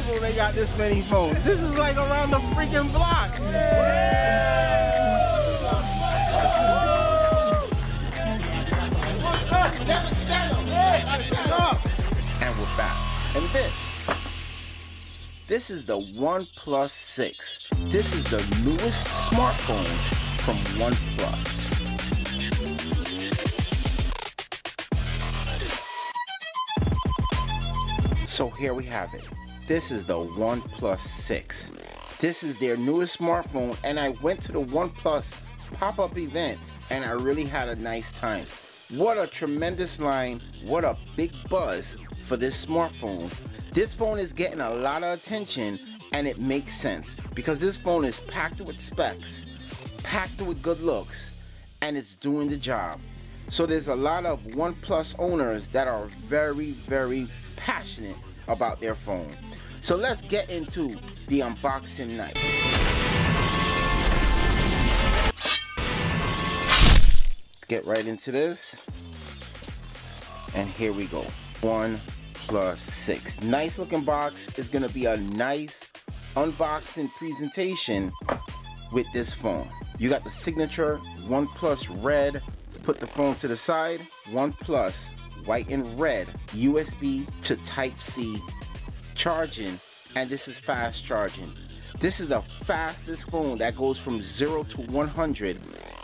possible they got this many phones. This is like around the freaking block. And we're back. And this is the OnePlus 6. This is the newest smartphone from OnePlus. So here we have it. This is the OnePlus 6. This is their newest smartphone, and I went to the OnePlus pop-up event and I really had a nice time. What a tremendous line, what a big buzz for this smartphone. This phone is getting a lot of attention, and it makes sense because this phone is packed with specs, packed with good looks, and it's doing the job. So there's a lot of OnePlus owners that are very, very passionate about their phone. So let's get into the unboxing night. Get right into this, and here we go. OnePlus 6. Nice looking box. Is gonna be a nice unboxing presentation with this phone. You got the signature OnePlus red. Let's put the phone to the side. OnePlus white and red USB to Type-C charging, and this is fast charging. This is the fastest phone that goes from 0 to 100.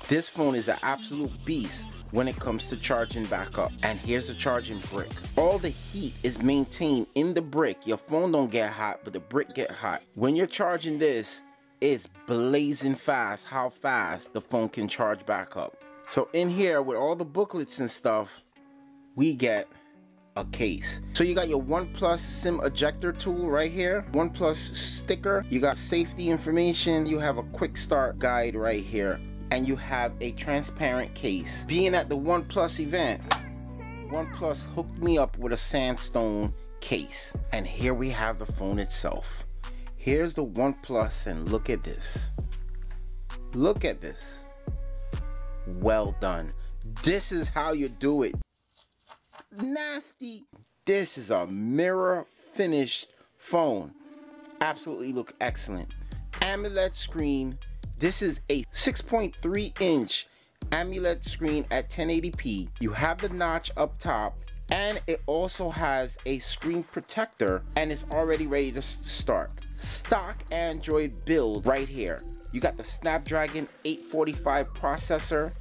This phone is an absolute beast when it comes to charging back up. And here's the charging brick. All the heat is maintained in the brick. Your phone don't get hot, but the brick get hot. When you're charging this, it's blazing fast how fast the phone can charge back up. So in here with all the booklets and stuff, we get a case. So you got your OnePlus SIM ejector tool right here, OnePlus sticker, you got safety information, you have a quick start guide right here, and you have a transparent case. Being at the OnePlus event, OnePlus hooked me up with a sandstone case, and here we have the phone itself. Here's the OnePlus, and look at this. Look at this. Well done. This is how you do it. Nasty. This is a mirror finished phone. Absolutely look excellent. AMOLED screen. This is a 6.3 inch AMOLED screen at 1080p. You have the notch up top, and it also has a screen protector, and it's already ready to start. Stock Android build right here. You got the Snapdragon 845 processor,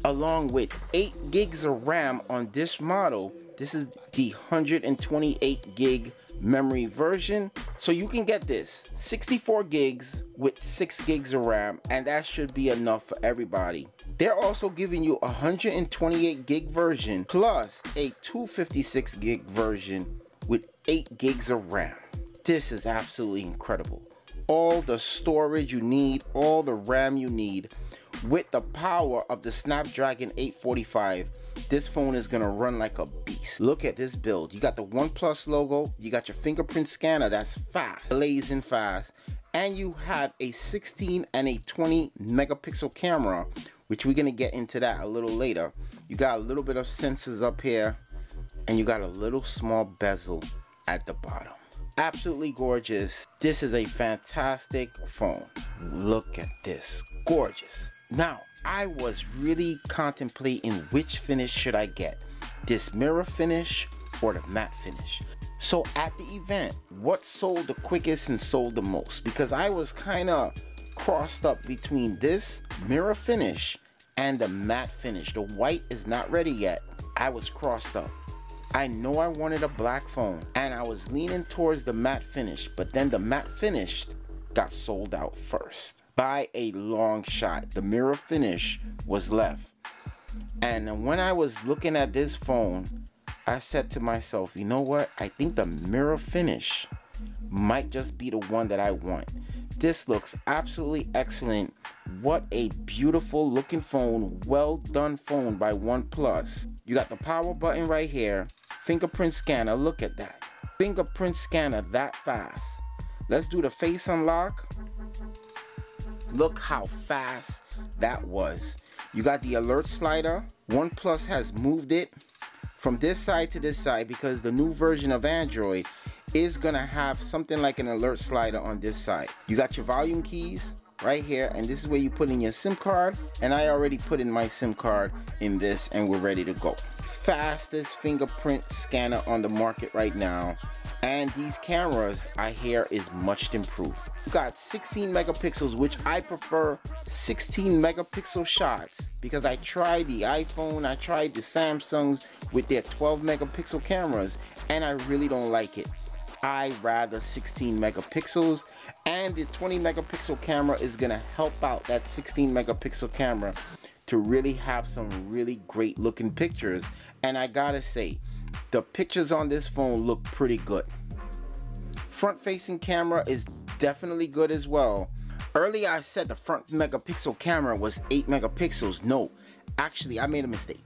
along with 8 gigs of RAM on this model. This is the 128 gig memory version. So you can get this 64 gigs with 6 gigs of RAM, and that should be enough for everybody. They're also giving you a 128 gig version plus a 256 gig version with 8 gigs of RAM. This is absolutely incredible. All the storage you need, all the RAM you need. With the power of the Snapdragon 845, this phone is gonna run like a beast. Look at this build. You got the OnePlus logo, you got your fingerprint scanner that's fast, blazing fast, and you have a 16 and a 20 megapixel camera, which we're gonna get into that a little later. You got a little bit of sensors up here, and you got a little small bezel at the bottom. Absolutely gorgeous. This is a fantastic phone. Look at this, gorgeous. Now, I was really contemplating which finish should I get, this mirror finish or the matte finish. So at the event, what sold the quickest and sold the most? Because I was kind of crossed up between this mirror finish and the matte finish. The white is not ready yet. I was crossed up. I know I wanted a black phone, and I was leaning towards the matte finish, but then the matte finish got sold out first. By a long shot, the mirror finish was left. And when I was looking at this phone, I said to myself, you know what? I think the mirror finish might just be the one that I want. This looks absolutely excellent. What a beautiful looking phone. Well done phone by OnePlus. You got the power button right here. Fingerprint scanner, look at that. Fingerprint scanner that fast. Let's do the face unlock. Look how fast that was. You got the alert slider. OnePlus has moved it from this side to this side because the new version of Android is gonna have something like an alert slider on this side. You got your volume keys right here, and this is where you put in your SIM card, and I already put in my SIM card in this, and we're ready to go. Fastest fingerprint scanner on the market right now, and these cameras I hear is much improved. You got 16 megapixels, which I prefer 16 megapixel shots, because I tried the iPhone, I tried the Samsungs with their 12 megapixel cameras, and I really don't like it. I rather 16 megapixels, and the 20 megapixel camera is gonna help out that 16 megapixel camera to really have some really great looking pictures. And I gotta say, the pictures on this phone look pretty good. Front facing camera is definitely good as well. Earlier I said the front megapixel camera was 8 megapixels. No, actually I made a mistake.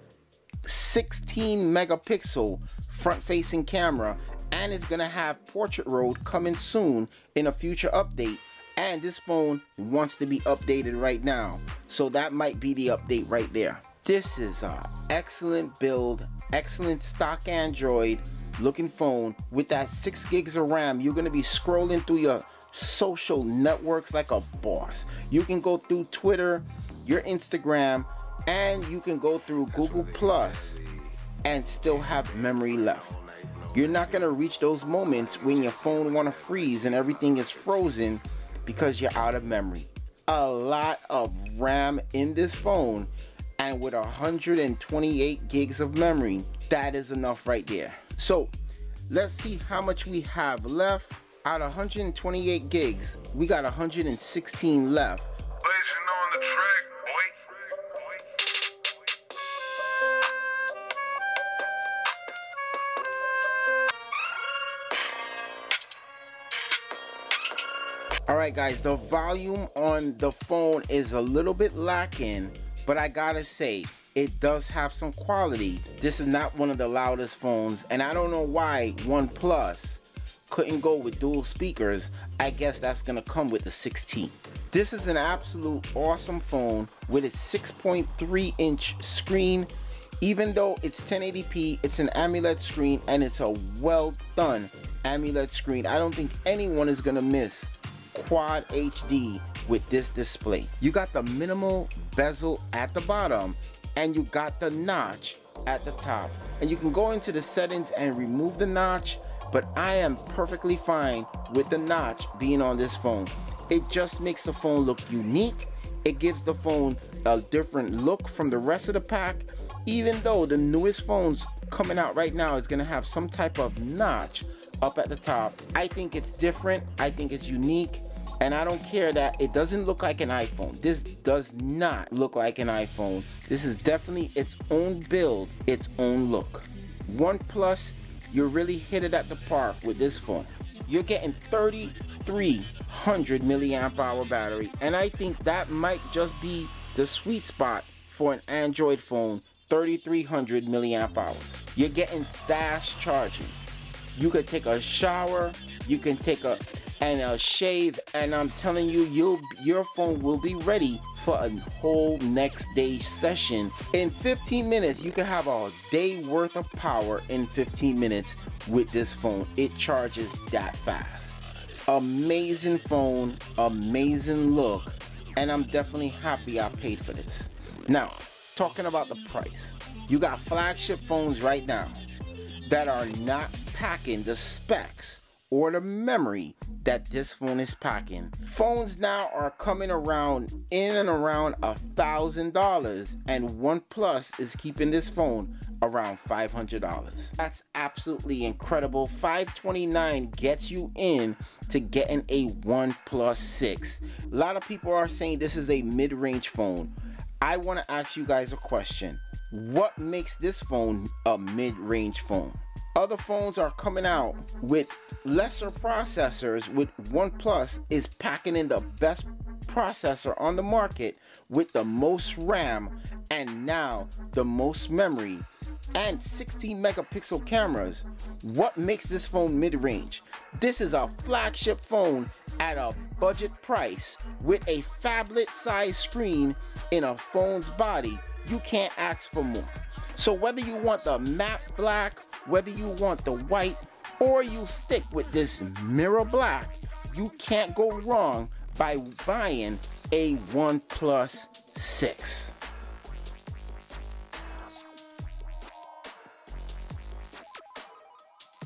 16 megapixel front facing camera, and it's gonna have portrait mode coming soon in a future update, and this phone wants to be updated right now, so that might be the update right there. This is an excellent build, excellent stock Android looking phone with that 6 gigs of RAM. You're gonna be scrolling through your social networks like a boss. You can go through Twitter, your Instagram, and you can go through Google Plus and still have memory left. You're not gonna reach those moments when your phone wanna freeze and everything is frozen because you're out of memory. A lot of RAM in this phone, and with 128 gigs of memory, that is enough right there. So let's see how much we have left. Out of 128 gigs, we got 116 left. Blazing on the track, boy. Alright guys, the volume on the phone is a little bit lacking, but I gotta say, it does have some quality. This is not one of the loudest phones, and I don't know why OnePlus couldn't go with dual speakers. I guess that's gonna come with the 16. This is an absolute awesome phone with its 6.3-inch screen. Even though it's 1080p, it's an AMOLED screen, and it's a well done AMOLED screen. I don't think anyone is gonna miss Quad HD with this display. You got the minimal bezel at the bottom, and you got the notch at the top, and you can go into the settings and remove the notch, but I am perfectly fine with the notch being on this phone. It just makes the phone look unique. It gives the phone a different look from the rest of the pack, even though the newest phones coming out right now is gonna have some type of notch up at the top. I think it's different, I think it's unique, and I don't care that it doesn't look like an iPhone. This does not look like an iPhone. This is definitely its own build, its own look. OnePlus, you really hit it at the park with this phone. You're getting 3,300 milliamp hour battery, and I think that might just be the sweet spot for an Android phone. 3,300 milliamp hours. You're getting fast charging. You could take a shower, you can take a shave, and I'm telling you, your phone will be ready for a whole next day session. In 15 minutes, you can have a day worth of power in 15 minutes with this phone. It charges that fast. Amazing phone, amazing look, and I'm definitely happy I paid for this. Now, talking about the price, you got flagship phones right now that are not packing the specs or the memory that this phone is packing. Phones now are coming around in and around $1,000, and OnePlus is keeping this phone around $500. That's absolutely incredible. $529 gets you in to getting a OnePlus 6. A lot of people are saying this is a mid-range phone. I want to ask you guys a question. What makes this phone a mid-range phone? Other phones are coming out with lesser processors. With OnePlus is packing in the best processor on the market with the most RAM and now the most memory and 16 megapixel cameras. What makes this phone mid-range? This is a flagship phone at a budget price with a phablet size screen in a phone's body. You can't ask for more. So whether you want the matte black, whether you want the white, or you stick with this mirror black, you can't go wrong by buying a OnePlus 6.